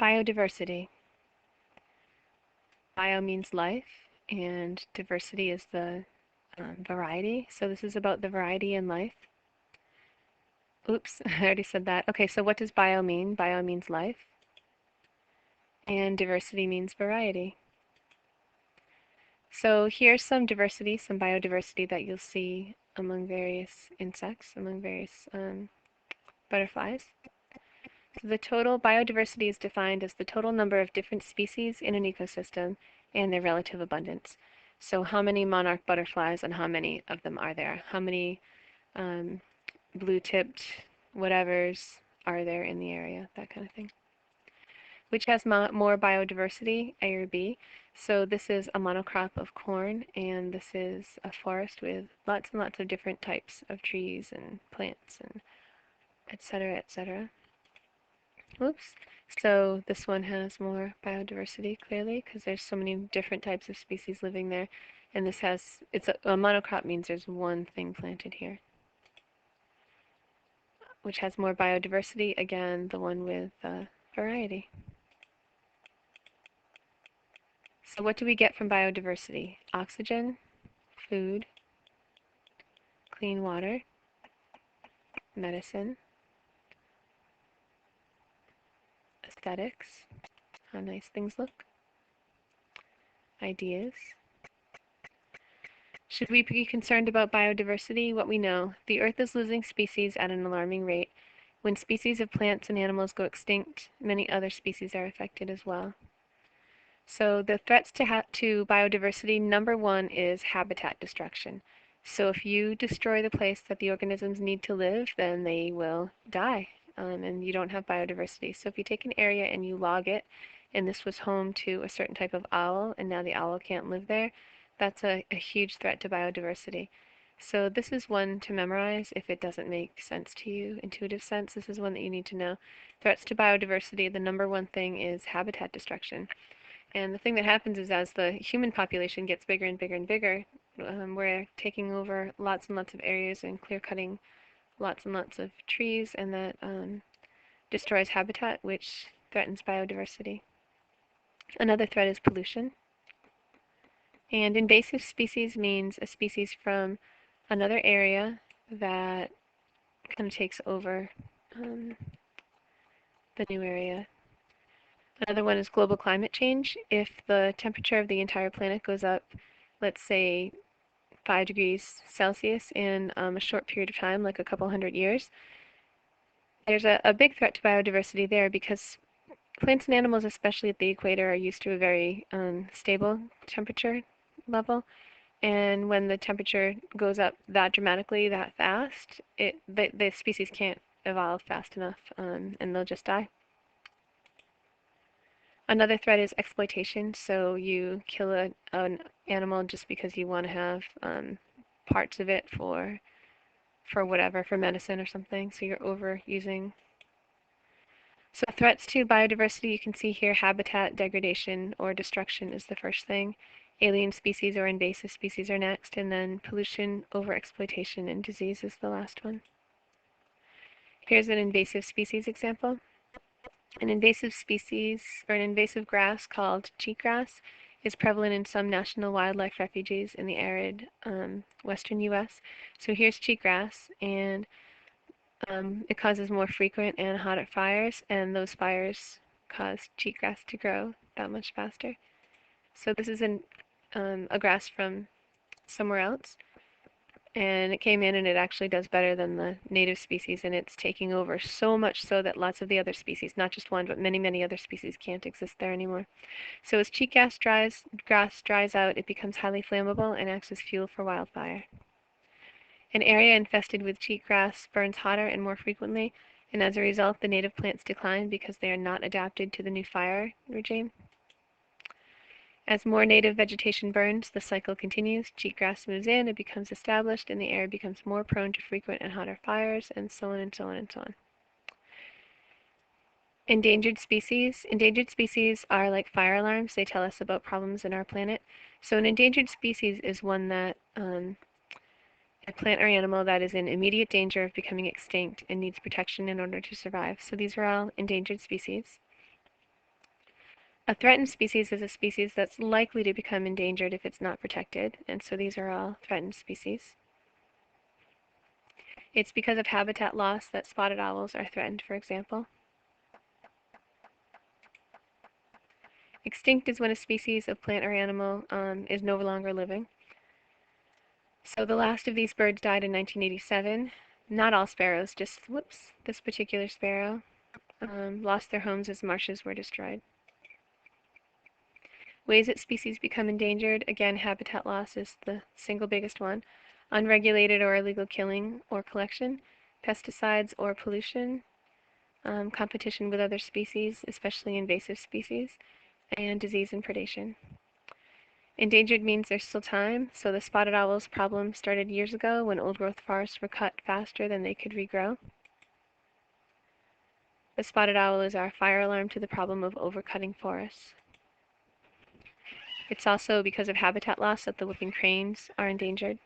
Biodiversity. Bio means life, and diversity is the variety. So this is about the variety in life. Oops, I already said that. Okay, so what does bio mean? Bio means life, and diversity means variety. So here's some diversity, some biodiversity that you'll see among various insects, among various butterflies. So the total biodiversity is defined as the total number of different species in an ecosystem and their relative abundance. So how many monarch butterflies and how many of them are there? How many blue-tipped whatevers are there in the area? That kind of thing. Which has more biodiversity, A or B? So this is a monocrop of corn, and this is a forest with lots and lots of different types of trees and plants and etc., etc. Oops. So this one has more biodiversity, clearly, because there's so many different types of species living there. And this has, it's a monocrop means there's one thing planted here, which has more biodiversity. Again, the one with variety. So what do we get from biodiversity? Oxygen, food, clean water, medicine, aesthetics, how nice things look, ideas. Should we be concerned about biodiversity? What we know, the Earth is losing species at an alarming rate. When species of plants and animals go extinct, many other species are affected as well. So the threats to biodiversity, number one is habitat destruction. So if you destroy the place that the organisms need to live, then they will die, and you don't have biodiversity. So if you take an area and you log it, and this was home to a certain type of owl, and now the owl can't live there, that's a huge threat to biodiversity. So this is one to memorize if it doesn't make sense to you, intuitive sense. This is one that you need to know. Threats to biodiversity, the number one thing is habitat destruction. And the thing that happens is as the human population gets bigger and bigger and bigger, we're taking over lots and lots of areas and clear cutting lots and lots of trees, and that destroys habitat, which threatens biodiversity. Another threat is pollution. And invasive species means a species from another area that kind of takes over the new area. Another one is global climate change. If the temperature of the entire planet goes up, let's say 5 degrees Celsius in a short period of time, like a couple hundred years, there's a big threat to biodiversity there because plants and animals, especially at the equator, are used to a very stable temperature level. And when the temperature goes up that dramatically, that fast, the species can't evolve fast enough, and they'll just die. Another threat is exploitation. So you kill an animal just because you want to have parts of it for whatever, for medicine or something. So you're overusing. So threats to biodiversity, you can see here habitat degradation or destruction is the first thing. Alien species or invasive species are next, and then pollution, overexploitation, and disease is the last one. Here's an invasive species example. An invasive species, or an invasive grass called cheatgrass, is prevalent in some national wildlife refuges in the arid western U.S. So here's cheatgrass, and it causes more frequent and hotter fires, and those fires cause cheatgrass to grow that much faster. So this is a grass from somewhere else, and it came in and it actually does better than the native species, and it's taking over so much so that lots of the other species, not just one, but many, many other species can't exist there anymore. So as cheatgrass grass dries out, it becomes highly flammable and acts as fuel for wildfire. An area infested with cheatgrass burns hotter and more frequently, and as a result, the native plants decline because they are not adapted to the new fire regime. As more native vegetation burns, the cycle continues. Cheatgrass moves in, it becomes established, and the area becomes more prone to frequent and hotter fires, and so on and so on and so on. Endangered species. Endangered species are like fire alarms. They tell us about problems in our planet. So an endangered species is one that a plant or animal that is in immediate danger of becoming extinct and needs protection in order to survive. So these are all endangered species. A threatened species is a species that's likely to become endangered if it's not protected, and so these are all threatened species. It's because of habitat loss that spotted owls are threatened, for example. Extinct is when a species of plant or animal is no longer living. So the last of these birds died in 1987. Not all sparrows, just, whoops, this particular sparrow lost their homes as marshes were destroyed. Ways that species become endangered, again, habitat loss is the single biggest one. Unregulated or illegal killing or collection, pesticides or pollution, competition with other species, especially invasive species, and disease and predation. Endangered means there's still time, so the spotted owl's problem started years ago when old-growth forests were cut faster than they could regrow. The spotted owl is our fire alarm to the problem of overcutting forests. It's also because of habitat loss that the whooping cranes are endangered.